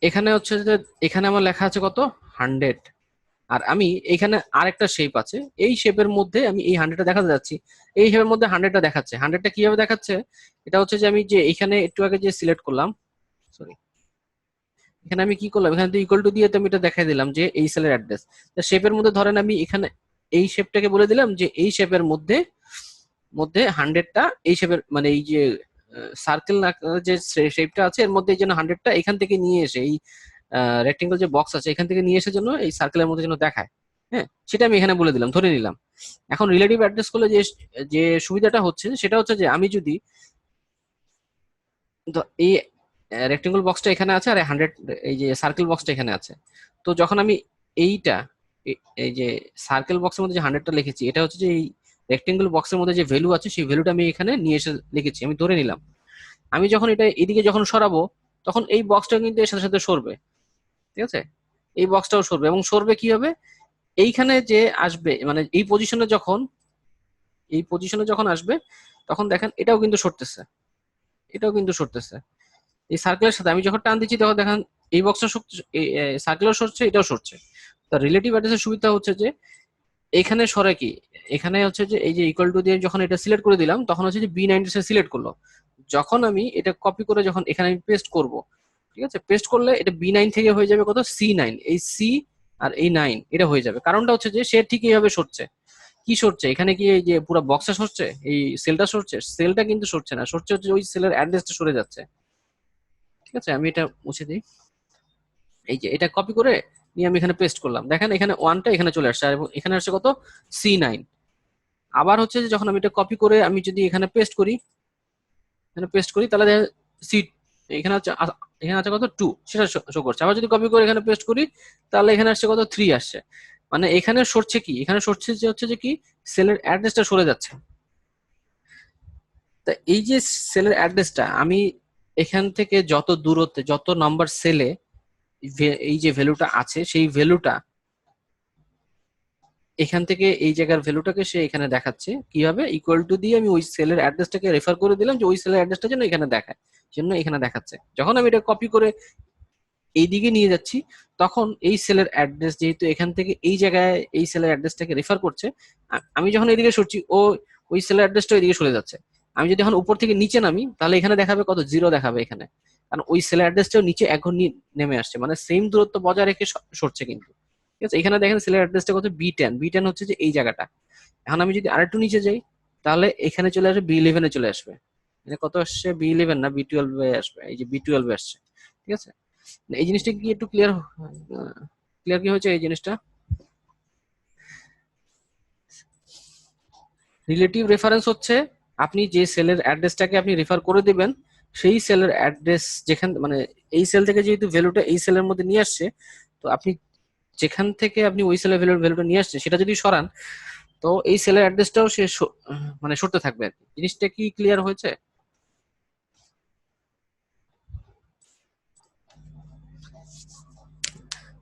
এখানে হচ্ছে যে এখানে আমার লেখা আছে কত, 100। আর আমি এখানে আরেকটা শেপ আছে, এই শেপের মধ্যে আমি এই 100টা দেখাতে যাচ্ছি, এই শেপের মধ্যে 100টা দেখাচ্ছে। 100টা কিভাবে দেখাচ্ছে, এটা হচ্ছে যে আমি যে এখানে একটু আগে যে সিলেক্ট করলাম, সরি, এখানে আমি কি করলাম, এখানে তো ইকুয়াল টু দিয়ে তো আমি এটা দেখাই দিলাম যে এই সেলের অ্যাড্রেস। শেপের মধ্যে ধরেন আমি এখানে এই শেপটাকে বলে দিলাম যে এই শেপের মধ্যে মধ্যে 100টা এই শেপের মানে এই যে সার্কেল যে শেপটা আছে এর মধ্যে এই জন্য 100টা এখান থেকে নিয়ে এসে এই রেক্টেঙ্গল যে বক্স আছে এখান থেকে নিয়ে এসে জন্য এই সার্কেলের মধ্যে যেন দেখায়। হ্যাঁ, সেটা আমি এখানে বলে দিলাম, ধরে নিলাম। এখন রিলেটিভ অ্যাড্রেস করলে যে যে সুবিধাটা হচ্ছে সেটা হচ্ছে যে আমি যদি এই রেক্টেঙ্গল বক্সটা এখানে আছে আর 100 এই যে সার্কেল বক্সটা এখানে আছে, তো যখন আমি এইটা এই যে সার্কেল বক্সের মধ্যে যে 100টা লিখেছি এটা হচ্ছে যে এই রেক্টেঙ্গল বক্সের মধ্যে যে ভ্যালু আছে সেই ভ্যালুটা আমি এখানে নিয়ে এসে লিখেছি, আমি ধরে নিলাম। আমি যখন এটা এদিকে যখন সরাবো তখন এই বক্সটা কিন্তু এর সাথে সাথে সরবে, ঠিক আছে, এই বক্সটাও সরবে। এবং সরবে কি হবে, এইখানে যে আসবে মানে এই পজিশনে যখন আসবে তখন দেখেন এটাও কিন্তু সরতেছে, এটাও কিন্তু সরতেছে। এই সার্কেলের সাথে আমি যখন টান দিচ্ছি তখন দেখেন এই বক্সটা সার্কেলও সরছে, এটাও সরছে। তো রিলেটিভ অ্যাড্রেসের সুবিধা হচ্ছে যে এখানে সরে কি, এখানে হচ্ছে যে এই যে ইকুয়াল টু দিয়ে যখন এটা সিলেক্ট করে দিলাম তখন হচ্ছে যে B90 সিলেক্ট করলো, যখন আমি এটা কপি করে যখন এখানে আমি পেস্ট করব, ঠিক আছে, পেস্ট করলে এটা B9 থেকে হয়ে যাবে কত C9, এই সি আর এই 9 এটা হয়ে যাবে। কারণটা হচ্ছে যে সে ঠিক এইভাবে সরছে, কি সরছে এখানে কি এই যে পুরো বক্সটা সরছে, এই সেলটা সরছে, সেলটা কিন্তু সরছে না, সরছে হচ্ছে ওই সেলের অ্যাড্রেসটা সরে যাচ্ছে। ঠিক আছে, আমি এটা মুছে দিই, এই যে এটা কপি করে নিয়ে আমি এখানে পেস্ট করলাম, দেখেন এখানে ওয়ানটা এখানে চলে আসছে এবং এখানে আসছে কত C9। আবার হচ্ছে যে যখন আমি এটা কপি করে আমি যদি এখানে পেস্ট করি, এখানে পেস্ট করি তাহলে সি এখানে হচ্ছে এখানে আছে কত 2 সেটা শো করছে। আবার যদি কপি করে এখানে পেস্ট করি তাহলে এখানে আসছে কত 3 আসছে। মানে এখানে সরছে কি, এখানে সরছে যে হচ্ছে যে কি সেলের অ্যাড্রেসটা সরে যাচ্ছে। তা এই যে সেলের অ্যাড্রেসটা আমি এখান থেকে যত দূরত্বে যত নাম্বার সেলে এই যে ভ্যালুটা আছে সেই ভ্যালুটা এখান থেকে এই জায়গার ভ্যালুটাকে সে এখানে দেখাচ্ছে কিভাবে, ইকুয়াল টু দিয়ে আমি ওই সেলের অ্যাড্রেসটাকে রেফার করে দিলাম যে ওই সেলের অ্যাড্রেসটা যেন এখানে দেখায়, জন্য এখানে দেখাচ্ছে। যখন আমি এটা কপি করে এই দিকে নিয়ে যাচ্ছি তখন এই সেলের অ্যাড্রেস যেহেতু এখান থেকে এই জায়গায় এই সেলের অ্যাড্রেসটাকে রেফার করছে, আমি যখন এদিকে সরছি ও ওই সেলের অ্যাড্রেসটা ওইদিকে সরে যাচ্ছে। আমি যদি এখন উপর থেকে নিচে নামি তাহলে এখানে দেখাবে কত 0 দেখাবে এখানে, কারণ ওই সেলের অ্যাড্রেসটাও নিচে এখন নেমে আসছে, মানে সেম দূরত্ব বজায় রেখে সরছে কিন্তু। ঠিক আছে, এখানে দেখেন সেলের অ্যাড্রেসটা কত B10, B10 হচ্ছে যে এই জায়গাটা। এখন আমি যদি আরেকটু নিচে যাই তাহলে এখানে চলে আসবে B11 চলে আসবে, মানে কত আসছে B11 না B12 আসবে, এই যে B12 আসছে। ঠিক আছে, এই জিনিসটা কি একটু ক্লিয়ার, ক্লিয়ার কি হয়েছে এই জিনিসটা? রিলেটিভ রেফারেন্স হচ্ছে আপনি যে সেলের অ্যাড্রেসটাকে আপনি রেফার করে দিবেন সেই সেলের অ্যাড্রেস যেখান মানে এই সেল থেকে যেহেতু ভ্যালুটা এই সেলের মধ্যে নিয়ে আসছে, তো আপনি যেখান থেকে আপনি ওই সেলের ভ্যালুটা নিয়ে আসছে সেটা যদি সরান তো এই সেলের অ্যাড্রেসটাও সে মানে সরতে থাকবে আর কি। জিনিসটা কি ক্লিয়ার হয়েছে?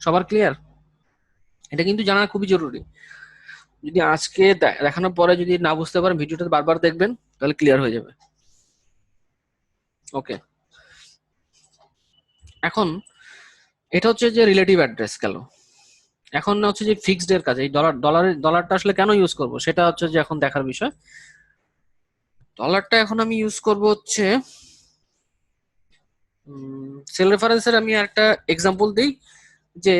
সবার ক্লিয়ার? এটা কিন্তু জানা খুবই জরুরি। যদি আজকে দেখানোর পরে যদি না বুঝতে পারেন ভিডিওটা বারবার দেখবেন তাহলে ক্লিয়ার হয়ে যাবে। ওকে, এখন এটা হচ্ছে যে রিলেটিভ অ্যাড্রেস গেল। এখন হচ্ছে যে ফিক্সড এর কাজ, এই ডলারটা আসলে কেন ইউজ করব সেটা হচ্ছে যে এখন দেখার বিষয়। ডলারটা এখন আমি ইউজ করব হচ্ছে সেল রেফারেন্সের আমি একটা এক্সাম্পল দিই যে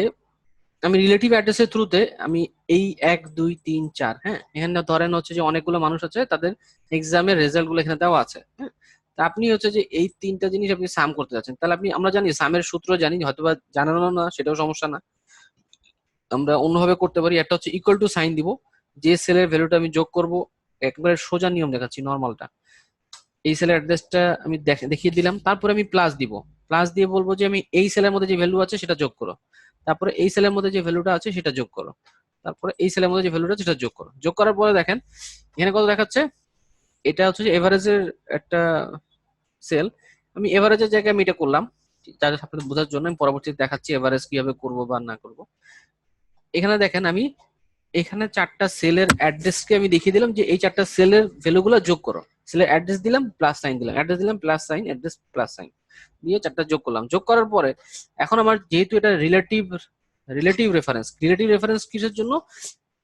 আমি রিলেটিভ অ্যাড্রেসের থ্রুতে আমি এই 1 2 3 4, হ্যাঁ, এখানে ধরেন হচ্ছে যে অনেকগুলো মানুষ আছে তাদের এক্সামের রেজাল্ট গুলো এখানে দেওয়া আছে, হ্যাঁ। তা আপনি হচ্ছে যে এই তিনটা জিনিস আপনি সাম করতে যাচ্ছেন, তাহলে আপনি আমরা জানি সামের সূত্র জানি, হয়তোবা জানানো না সেটাও সমস্যা না, আমরা অন্যভাবে করতে পারি। একটা হচ্ছে ইকুয়াল টু সাইন দিব, যে সেলের ভ্যালুটা আমি যোগ করব, একবারে সোজা নিয়ম দেখাচ্ছি নর্মালটা, এই সেলের অ্যাড্রেসটা আমি দেখিয়ে দিলাম, তারপরে আমি প্লাস দিব, প্লাস দিয়ে বলবো যে আমি এই সেলের মধ্যে যে ভ্যালু আছে সেটা যোগ করো, তারপরে এই সেলের মধ্যে যে ভ্যালুটা আছে সেটা যোগ করো, তারপরে এই সেলের মধ্যে যে ভ্যালুটা আছে সেটা যোগ করো। যোগ করার পরে দেখেন এখানে কত দেখাচ্ছে, এটা হচ্ছে যে এভারেজের একটা সেল, আমি এভারেজের জায়গায় আমি এটা করলাম যাতে আপনাদের বোঝার জন্য, আমি পরবর্তীতে দেখাচ্ছি এভারেজ কিভাবে করব বা না করব। এখানে দেখেন আমি এখানে 4টা সেলের অ্যাড্রেসকে আমি দেখিয়ে দিলাম যে এই 4টা সেলের ভ্যালুগুলো যোগ করো, সেলের অ্যাড্রেস দিলাম প্লাস সাইন দিলাম, অ্যাড্রেস দিলাম plus sign, address plus sign দিয়ে 4টা যোগ করলাম। যোগ করার পরে এখন আমার যেহেতু এটা রিলেটিভ রিলেটিভ রেফারেন্স কিসের জন্য?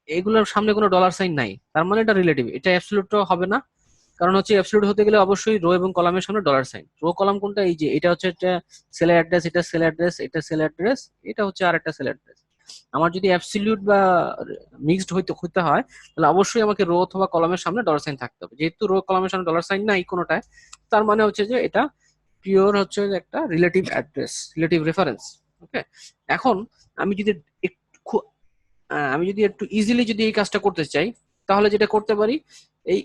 এগুলোর সামনে কোনো ডলার সাইন নাই, তার মানে এটা রিলেটিভ, এটা অ্যাবসলিউট হবে না। কারণ হচ্ছে অ্যাবসলিউট হতে গেলে অবশ্যই রো এবং কলামের সামনে ডলার সাইন। রো কলাম কোনটা? এই যে এটা হচ্ছে একটা সেলের অ্যাড্রেস, এটা সেল অ্যাড্রেস, এটা সেল অ্যাড্রেস, এটা হচ্ছে আরেকটা সেল অ্যাড্রেস। আমার যদি অ্যাবসলিউট বা মিক্সড হতে হয়, তাহলে অবশ্যই আমাকে রো অথবা কলামের সামনে ডলার সাইন থাকতে হবে। যেহেতু রো কলামের সামনে ডলার সাইন নাই কোনোটায়, তার মানে হচ্ছে যে এটা পিওর হচ্ছে যে একটা রিলেটিভ অ্যাড্রেস, রিলেটিভ রেফারেন্স। ওকে। এখন আমি যদি একটু আমি যদি একটু ইজিলি যদি এই কাজটা করতে চাই, তাহলে যেটা করতে পারি, এই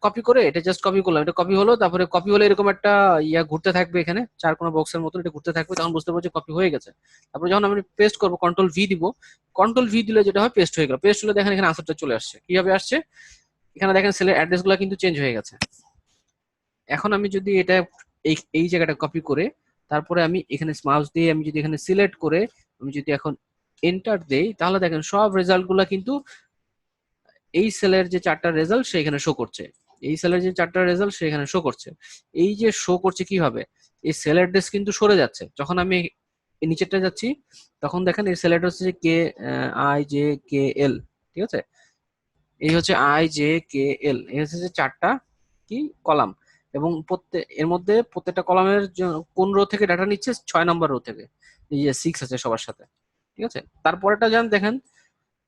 কপি করে এটা জাস্ট কপি করলাম, এটা কপি হলো, তারপরে কপি হলে এরকম একটা ইয়া ঘুরতে থাকবে এখানে, চার কোনো বক্সের মতো এটা ঘুরতে থাকবে, তখন বুঝতে পারছি কপি হয়ে গেছে। তারপরে যখন আমি পেস্ট করবো, কন্ট্রোল ভি দিব, কন্ট্রোল ভি দিলে যেটা হয় পেস্ট হয়ে গেল। পেস্ট হলে দেখেন এখানে আনসারটা চলে আসছে। কিভাবে আসছে? এখানে দেখেন সেলের অ্যাড্রেস গুলো কিন্তু চেঞ্জ হয়ে গেছে। এখন আমি যদি এটা এই এই জায়গাটা কপি করে, তারপরে আমি এখানে মাউস দিয়ে আমি যদি এখানে সিলেক্ট করে আমি যদি এখন এন্টার দেই, তাহলে দেখেন সব রেজাল্ট গুলা কিন্তু এই সেলের যে চারটা রেজাল্ট সেখানে শো করছে। এই সেলের যে চারটা রেজাল্ট সেখানে শো করছে। এই যে শো করছে কিভাবে? এই সেল অ্যাড্রেস কিন্তু সরে যাচ্ছে যখন আমি এই নিচেরটা যাচ্ছি, তখন দেখেন এই সেল অ্যাড্রেস হচ্ছে কে আই জে কে এল। ঠিক আছে, এই হচ্ছে আই জে কে এল, এই হচ্ছে যে চারটা কি কলাম, এবং প্রত্যেক এর মধ্যে প্রত্যেকটা কলামের কোন রো থেকে ডাটা নিচ্ছে? 6 নম্বর রো থেকে। এই যে 6 আছে সবার সাথে। ঠিক আছে, তারপরেটা যান দেখেন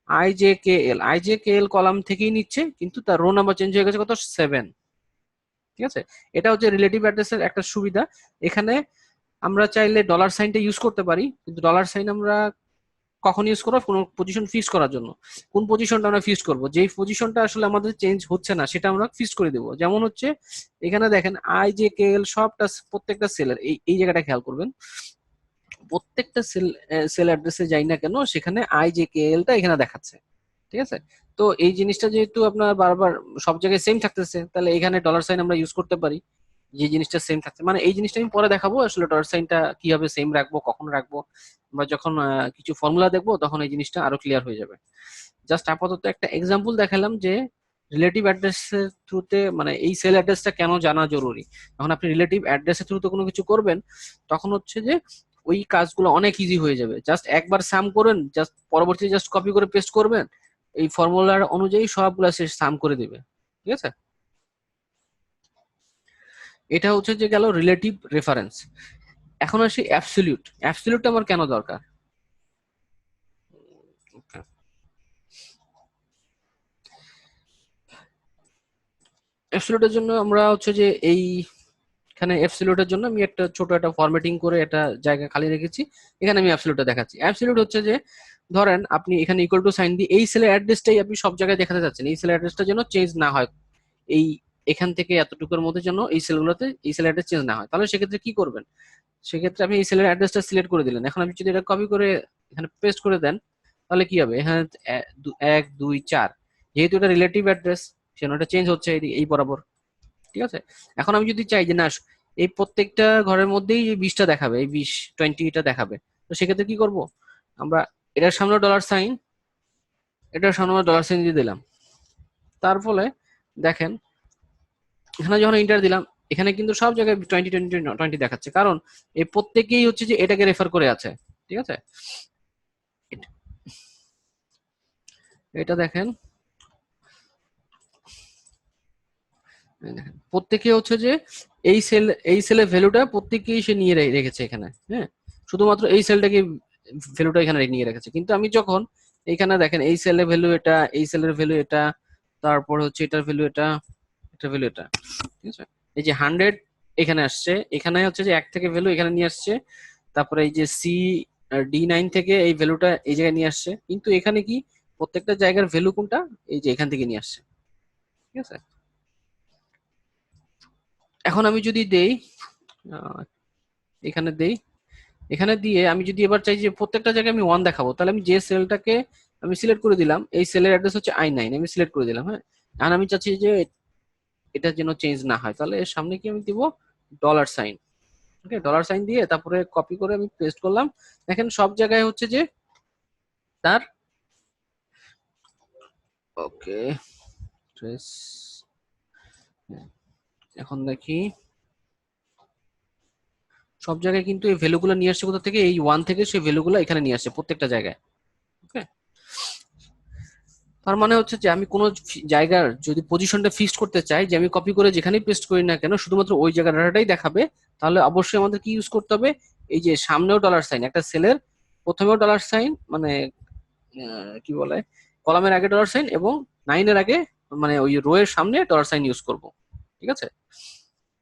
I J K L column থেকেই নিচ্ছে, কিন্তু তার রো নাম্বার চেঞ্জ হয়ে গেছে কত? 7। ঠিক আছে, এটা হচ্ছে রিলেটিভ অ্যাড্রেসের একটা সুবিধা। এখানে আমরা চাইলে ডলার সাইনটা ইউজ করতে পারি, কিন্তু ডলার সাইন আমরা কখন ইউজ করবো? কোনো পজিশন ফিক্স করার জন্য। কোন পজিশনটা আমরা ফিক্স করবো? যেই পজিশনটা আসলে আমাদের চেঞ্জ হচ্ছে না সেটা আমরা ফিক্স করে দেবো। যেমন হচ্ছে এখানে দেখেন আই জে কে এল সবটা প্রত্যেকটা সেলের এই এই জায়গাটা খেয়াল করবেন, প্রত্যেকটা সেল অ্যাড্রেসে যাই না কেন সেখানে আই জে কে এল টা এখানে দেখাচ্ছে। ঠিক আছে, তো এই জিনিসটা যেহেতু আপনার বারবার সব জায়গায় সেম থাকতেছে, তাহলে এখানে ডলার সাইন আমরা ইউজ করতে পারি। যে জিনিসটা সেম থাকছে, মানে এই জিনিসটা আমি পরে দেখাবো আসলে ডলার সাইনটা কিভাবে সেম রাখবো, কখন রাখবো। আমরা যখন কিছু ফর্মুলা দেখবো তখন এই জিনিসটা আরো ক্লিয়ার হয়ে যাবে। জাস্ট আপাতত একটা এক্সাম্পল দেখালাম যে রিলেটিভ অ্যাড্রেসের থ্রুতে মানে এই সেল অ্যাড্রেসটা কেন জানা জরুরি। যখন আপনি রিলেটিভ অ্যাড্রেসের থ্রুতে কোনো কিছু করবেন, তখন হচ্ছে যে ওই কাজগুলো অনেক ইজি হয়ে যাবে। জাস্ট একবার সাম করেন, জাস্ট পরবর্তীতে জাস্ট কপি করে পেস্ট করবেন, এই ফর্মুলার অনুযায়ী সবগুলা সে সাম করে দিবে। ঠিক আছে, এটা হচ্ছে যে গেল রিলেটিভ রেফারেন্স। এখন আসি অ্যাবসলিউট। অ্যাবসলিউট আমার কেন দরকার? অ্যাবসলিউটের জন্য আমরা হচ্ছে যে এখানে অ্যাবসলিউটের জন্য আমি একটা ছোট একটা ফরম্যাটিং করে একটা জায়গা খালি রেখেছি। এখানে আমি অ্যাবসলিউটটা দেখাচ্ছি। অ্যাবসলিউট হচ্ছে যে ধরেন আপনি এখানে ইকুয়াল টু সাইন দিয়ে এই সেলের অ্যাড্রেসটাই আপনি সব জায়গায় দেখাতে চাচ্ছেন, এই সেলের অ্যাড্রেসটা যেন চেঞ্জ না হয়, এই এখান থেকে এতটুকুর মধ্যে যেন এই সেলগুলোতে এই সেলের অ্যাড্রেস চেঞ্জ না হয়। তাহলে সেক্ষেত্রে কি করবেন? সেক্ষেত্রে আপনি এই সেলের অ্যাড্রেসটা সিলেক্ট করে দিলেন। এখন আপনি যদি এটা কপি করে এখানে পেস্ট করে দেন, তাহলে কি হবে? এখানে 1 2 4, যেহেতু এটা রিলেটিভ অ্যাড্রেস সেজন্য এটা চেঞ্জ হচ্ছে এই বরাবর। ঠিক আছে, এখন আমি যদি চাই যে না এই প্রত্যেকটা ঘরের মধ্যেই এই 20টা দেখাবে, এই 20 20 এটা দেখাবে, তো সেক্ষেত্রে কি করব? আমরা এটার সামনে ডলার সাইন, এটার সামনে ডলার সাইন দিয়ে দিলাম। তার ফলে দেখেন এখানে যখন ইন্টার দিলাম, এখানে কিন্তু সব জায়গায় 20 20 20 দেখাচ্ছে, কারণ এই প্রত্যেকেই হচ্ছে যে এটাকে রেফার করে আছে। ঠিক আছে, এটা এটা দেখেন, এই দেখেন প্রত্যেকে হচ্ছে যে এই সেলের ভ্যালুটা প্রত্যেকেই সে নিয়ে রেখেছে এখানে। হ্যাঁ, শুধুমাত্র এই সেলটাকে ভ্যালুটা এখানে নিয়ে রেখেছে, কিন্তু আমি যখন এইখানে দেখেন এই সেলের ভ্যালু এটা, এই সেলের ভ্যালু এটা, তারপর হচ্ছে এটার ভ্যালু এটা, এটার ভ্যালু এটা। ঠিক আছে, এই যে 100 এখানে আসছে, এখানে হচ্ছে যে 1 থেকে ভ্যালু এখানে নিয়ে আসছে, তারপরে এই যে D9 থেকে এই ভ্যালুটা এই জায়গায় নিয়ে আসছে, কিন্তু এখানে কি প্রত্যেকটা জায়গার ভ্যালু কোনটা? এই যে এখান থেকে নিয়ে আসছে। ঠিক আছে, এখন আমি যদি দেই আহ, এখানে দেই, এখানে দিয়ে আমি যদি এবার চাই যে প্রত্যেকটা জায়গায় আমি 1 দেখাবো, তাহলে আমি যে সেলটাকে আমি সিলেক্ট করে দিলাম, এই সেলের অ্যাড্রেস হচ্ছে I9, আমি সিলেক্ট করে দিলাম। হ্যাঁ, এখন আমি চাচ্ছি যে এটা যেন চেঞ্জ না হয়, তাহলে এর সামনে কি আমি দিব? Dollar sign. Okay, dollar sign দিয়ে তারপরে কপি করে আমি পেস্ট করলাম। দেখেন সব জায়গায় হচ্ছে যে তার ওকে ট্রেস। এখন দেখি সব জায়গায় কিন্তু এই ভ্যালুগুলো নিয়ে আসছে কোথা থেকে, এই ওয়ান থেকে সেই ভ্যালুগুলো এখানে নিয়ে আসছে প্রত্যেকটা জায়গায়। ওকে, তার মানে হচ্ছে যে আমি কোনো জায়গার যদি পজিশনটা ফিক্সড করতে চাই, যে আমি কপি করে যেখানেই পেস্ট করি না কেন শুধুমাত্র ওই জায়গার ডাটাটাই দেখাবে, তাহলে অবশ্যই আমাদের কি ইউজ করতে হবে, এই যে সামনেও ডলার সাইন, একটা সেলের প্রথমেও ডলার সাইন, মানে কি বলে, কলামের আগে ডলার সাইন এবং নাইনের আগে, মানে ওই রো এর সামনে ডলার সাইন ইউজ করব। ঠিক আছে,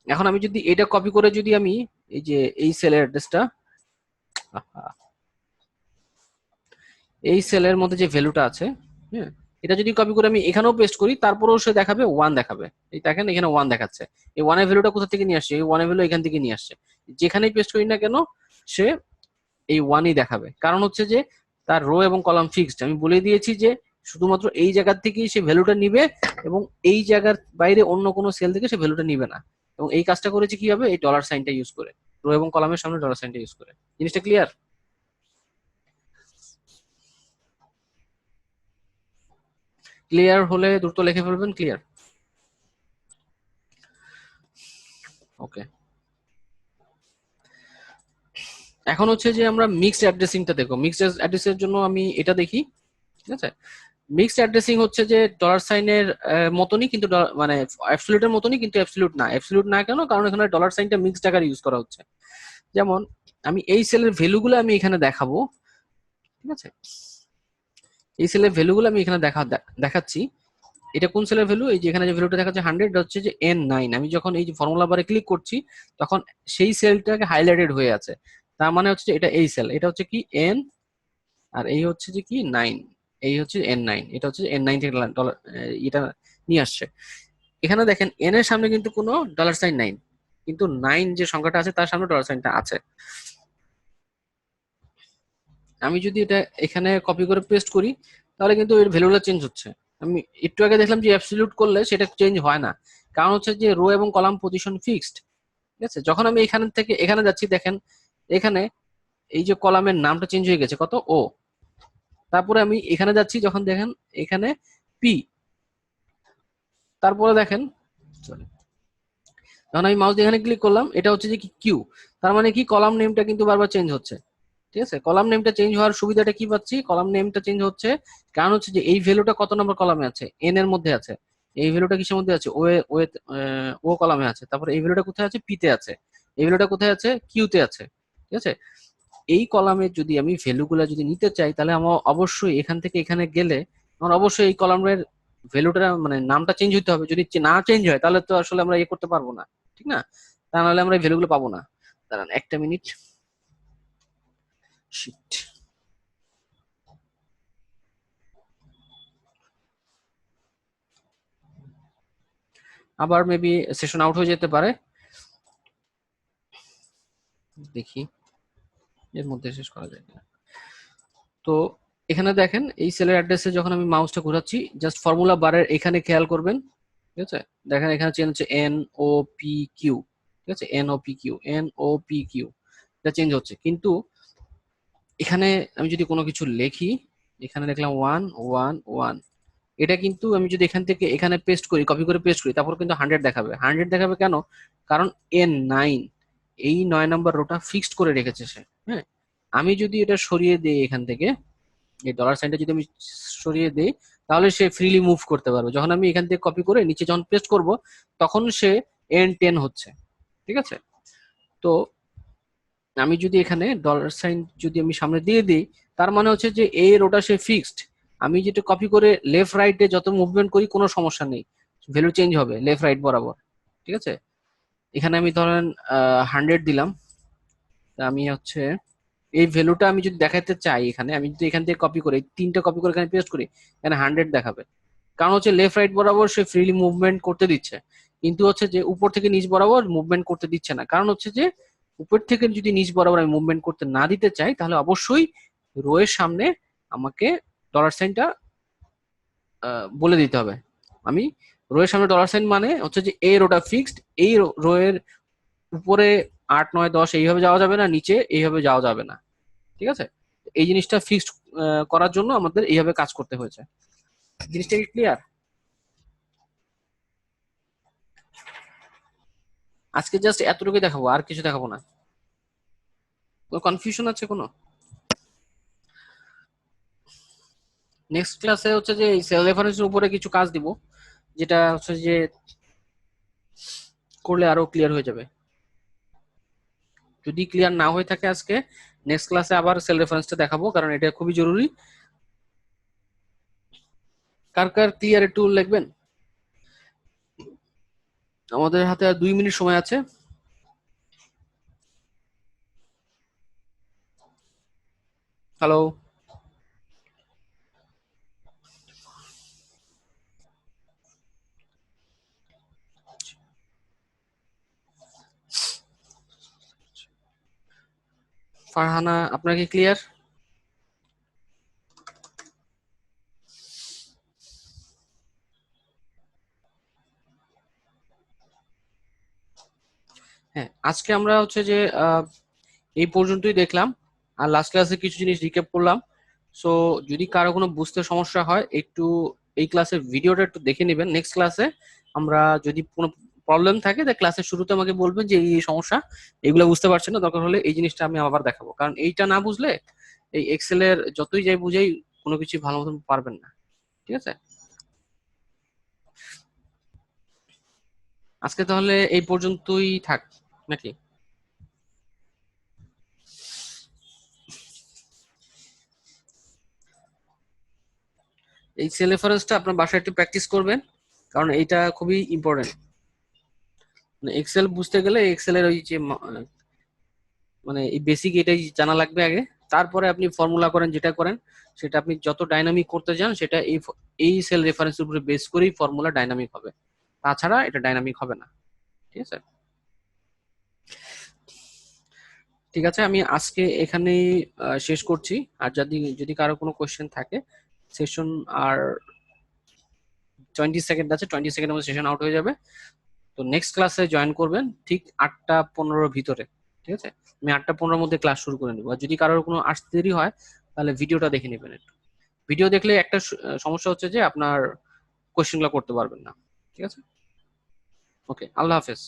এখন আমি যদি এটা কপি করে যদি আমি এই যে এই সেলের অ্যাড্রেসটা, এই সেলের মধ্যে যে ভ্যালুটা আছে, হ্যাঁ, এটা যদি কপি করে আমি এখানেও পেস্ট করি, তারপরেও সে দেখাবে ওয়ান দেখাবে। এই দেখেন এখানে ওয়ান দেখাচ্ছে। এই ওয়ানের ভ্যালুটা কোথা থেকে নিয়ে আসছে, এই ওয়ানের ভ্যালু এখান থেকে নিয়ে আসছে। যেখানেই পেস্ট করি না কেন সে এই ওয়ানই দেখাবে, কারণ হচ্ছে যে তার রো এবং কলাম ফিক্সড। আমি বলে দিয়েছি যে শুধুমাত্র এই জায়গার থেকেই সে ভ্যালুটা নিবে এবং এই জায়গার বাইরে অন্য কোনো সেল থেকে সে ভ্যালুটা নিবে না। এবং এই কাজটা করেছে কিভাবে, এই ডলার সাইনটা ইউজ করে, রো এবং কলামের সামনে ডলার সাইনটা ইউজ করে। জিনিসটা ক্লিয়ার? ক্লিয়ার হলে দ্রুত লিখে ফেলবেন, ক্লিয়ার? ওকে, এখন হচ্ছে যে আমরা মিক্সড অ্যাড্রেসিংটা দেখো। মিক্সড অ্যাড্রেসের জন্য আমি এটা দেখি। ঠিক আছে, মিক্সড অ্যাড্রেসিং হচ্ছে যে ডলার সাইনের মতনই, কিন্তু মানে অ্যাবসলিউটের মতনই, কিন্তু অ্যাবসলিউট না। অ্যাবসলিউট না কেন, কারণ এখানে ডলার সাইনটা মিক্সড আকারে ইউজ করা হচ্ছে। যেমন আমি এই সেলের ভ্যালুগুলো আমি এখানে দেখাবো। ঠিক আছে, এই সেলের ভ্যালুগুলো আমি এখানে দেখাচ্ছি। এটা কোন সেলের ভ্যালু, এই যে এখানে যে ভ্যালুটা দেখাচ্ছে 100, হচ্ছে যে N9। আমি যখন এই যে ফর্মুলা বারে ক্লিক করছি তখন সেই সেলটাকে হাইলাইটেড হয়ে আছে, তার মানে হচ্ছে যে এটা এই সেল, এটা হচ্ছে কি এন, আর এই হচ্ছে যে কি 9, এই হচ্ছে N9, এটা হচ্ছে N9 থেকে ডলার এটা নিয়ে আসছে। এখানে দেখেন এন এর সামনে কিন্তু কোনো ডলার সাইন নাই, কিন্তু 9 যে সংখ্যাটা আছে তার সামনে ডলার সাইনটা আছে। আমি যদি এটা এখানে কপি করে পেস্ট করি তাহলে কিন্তু এর ভ্যালুটা চেঞ্জ হচ্ছে। আমি একটু আগে দেখলাম যে অ্যাবসলিউট করলে সেটা চেঞ্জ হয় না, কারণ হচ্ছে যে রো এবং কলাম পজিশন ফিক্সড। ঠিক আছে, যখন আমি এখান থেকে এখানে যাচ্ছি দেখেন এখানে এই যে কলামের নামটা চেঞ্জ হয়ে গেছে কত, ও। তারপরে আমি এখানে যাচ্ছি যখন দেখেন এখানে পি, তারপরে দেখেন sorry, যখন আমি মাউস দিয়ে এখানে ক্লিক করলাম এটা হচ্ছে যে কি কিউ। তার মানে কি কলাম নেমটা কিন্তু বারবার চেঞ্জ হচ্ছে। ঠিক আছে, কলাম নেমটা চেঞ্জ হওয়ার সুবিধাটা কি পাচ্ছি, কলাম নেমটা চেঞ্জ হচ্ছে কারণ হচ্ছে যে এই ভ্যালুটা কত নম্বর কলামে আছে, এন এর মধ্যে আছে। এই ভ্যালুটা কিসের মধ্যে আছে, ও ও ও কলামে আছে। তারপরে এই ভ্যালুটা কোথায় আছে, পি তে আছে। এই ভ্যালুটা কোথায় আছে, কিউ তে আছে। ঠিক আছে, এই কলামে যদি আমি ভ্যালুগুলা যদি নিতে চাই তাহলে আমার অবশ্যই এখান থেকে এখানে গেলে আমার অবশ্যই এই কলামের ভ্যালুটা মানে নামটা চেঞ্জ হতে হবে। যদি না চেঞ্জ হয় তাহলে তো আসলে আমরা ইয়ে করতে পারবো না, ঠিক না? তা নাহলে আমরা এই ভ্যালুগুলো পাবো না। দাঁড়ান একটা মিনিট, শিট, আবার মেবি সেশন আউট হয়ে যেতে পারে, দেখি এর মধ্যে শেষ করা যায় কিনা। তো এখানে দেখেন এই সেলের অ্যাড্রেসে যখন আমি মাউসটা ঘোরাচ্ছি জাস্ট ফর্মুলা বারের এখানে খেয়াল করবেন। ঠিক আছে, দেখেন এখানে চেঞ্জ হচ্ছে এন ও পি কিউ। ঠিক আছে, N O P Q, N O P Q, এটা চেঞ্জ হচ্ছে। কিন্তু এখানে আমি যদি কোনো কিছু লিখি, এখানে লিখলাম 1 1 1, এটা কিন্তু আমি যদি এখান থেকে এখানে পেস্ট করি, কপি করে পেস্ট করি, তারপর কিন্তু 100 দেখাবে। 100 দেখাবে কেন, কারণ N9 এই 9 নম্বর রোটা ফিক্সড করে রেখেছে সে। হ্যাঁ, আমি যদি এটা সরিয়ে দিই এখান থেকে, এই ডলার সাইনটা যদি আমি সরিয়ে দিই তাহলে সে ফ্রিলি মুভ করতে পারবে। যখন আমি এখান থেকে কপি করে নিচে যখন পেস্ট করব তখন সে N10 হচ্ছে। ঠিক আছে, তো আমি যদি এখানে ডলার সাইন যদি আমি সামনে দিয়ে দিই তার মানে হচ্ছে যে এই রোটা সে ফিক্সড। আমি যেটা কপি করে লেফট রাইটে যত মুভমেন্ট করি কোনো সমস্যা নেই, ভ্যালু চেঞ্জ হবে লেফট রাইট বরাবর। ঠিক আছে, এখানে আমি ধরেন 100 দিলাম। তা আমি হচ্ছে এই ভ্যালুটা আমি যদি দেখাতে চাই, এখানে আমি যদি এখান থেকে কপি করি, তিনটা কপি করে এখানে পেস্ট করি, এখানে 100 দেখাবে। কারণ হচ্ছে লেফট রাইট বরাবর সে ফ্রিলি মুভমেন্ট করতে দিচ্ছে, কিন্তু হচ্ছে যে উপর থেকে নিচ বরাবর মুভমেন্ট করতে দিচ্ছে না। কারণ হচ্ছে যে উপর থেকে যদি নিচ বরাবর আমি মুভমেন্ট করতে না দিতে চাই তাহলে অবশ্যই রো এর সামনে আমাকে ডলার সাইনটা বলে দিতে হবে। আমি রো এর সামনে ডলার সাইন মানে হচ্ছে যে এই রোটা ফিক্সড, এই রো এর উপরে 8 9 10 এইভাবে যাওয়া যাবে না, নিচে এইভাবে যাওয়া যাবে না। ঠিক আছে, এই জিনিসটা ফিক্সড করার জন্য আমাদের এইভাবে কাজ করতে হয়েছে। জিনিসটা কি ক্লিয়ার? আজকে জাস্ট এতটুকুই দেখাবো, আর কিছু দেখাবো না। কনফিউশন আছে কোনো? নেক্সট ক্লাসে হচ্ছে যে এই সেল রেফারেন্সের উপরে কিছু কাজ দিব, যেটা হচ্ছে যে করলে আরো ক্লিয়ার হয়ে যাবে। যদি ক্লিয়ার না হয়ে থাকে আজকে, নেক্সট ক্লাসে আবার সেল রেফারেন্সটা দেখাবো, কারণ এটা খুবই জরুরি। কার কার ক্লিয়ার একটু লিখবেন। আমাদের হাতে আর 2 মিনিট সময় আছে। হ্যালো। ফারহানা, আপনার কি ক্লিয়ার? হ্যাঁ, আজকে আমরা হচ্ছে যে এই পর্যন্তই দেখলাম, আর লাস্ট ক্লাসে কিছু জিনিস রিক্যাপ করলাম। সো যদি কারো কোনো বুঝতে সমস্যা হয়, একটু এই ক্লাসের ভিডিওটা একটু দেখে নেবেন। নেক্সট ক্লাসে আমরা যদি কোনো প্রবলেম থাকে, তা ক্লাসের শুরুতে আমাকে বলবেন যে এই সমস্যা, এগুলো বুঝতে পারছেন না, দরকার হলে এই জিনিসটা আমি আবার দেখাবো। কারণ এইটা না বুঝলে এই এক্সেলের যতই যাই বুঝাই কোনো কিছু ভালো মতন পারবেন না। ঠিক আছে, আজকে তাহলে এই পর্যন্তই থাক নাকি? এই সেল রেফারেন্সটা আপনার বাসায় একটু প্র্যাকটিস করবেন, কারণ এইটা খুবই ইম্পর্টেন্ট। এক্সেল বুঝতে গেলে এক্সেলের ওই যে মানে এই বেসিক এটাই জানা লাগবে আগে। তারপরে আপনি ফর্মুলা করেন, যেটা করেন সেটা আপনি যত ডাইনামিক করতে যান, সেটা এই সেল রেফারেন্সের উপরে বেস করেই ফর্মুলা ডাইনামিক হবে, তাছাড়া এটা ডাইনামিক হবে না। ঠিক আছে, ঠিক আছে, আমি আজকে এখানেই শেষ করছি। আর যদি যদি কারো কোনো কোয়েশ্চেন থাকে, সেশন আর 20 সেকেন্ড আছে, 20 সেকেন্ডের মধ্যে সেশন আউট হয়ে যাবে। তো নেক্সট ক্লাসে জয়েন করবেন ঠিক 8টা 15 ভিতরে। ঠিক আছে, আমি 8টা 15 মধ্যে ক্লাস শুরু করে নেবো। আর যদি কারোর কোনো আসতে দেরি হয়, তাহলে ভিডিওটা দেখে নেবেন একটু। ভিডিও দেখলে একটা সমস্যা হচ্ছে যে আপনার কোয়েশ্চেনগুলো করতে পারবেন না। ঠিক আছে, ওকে, আল্লাহ হাফেজ।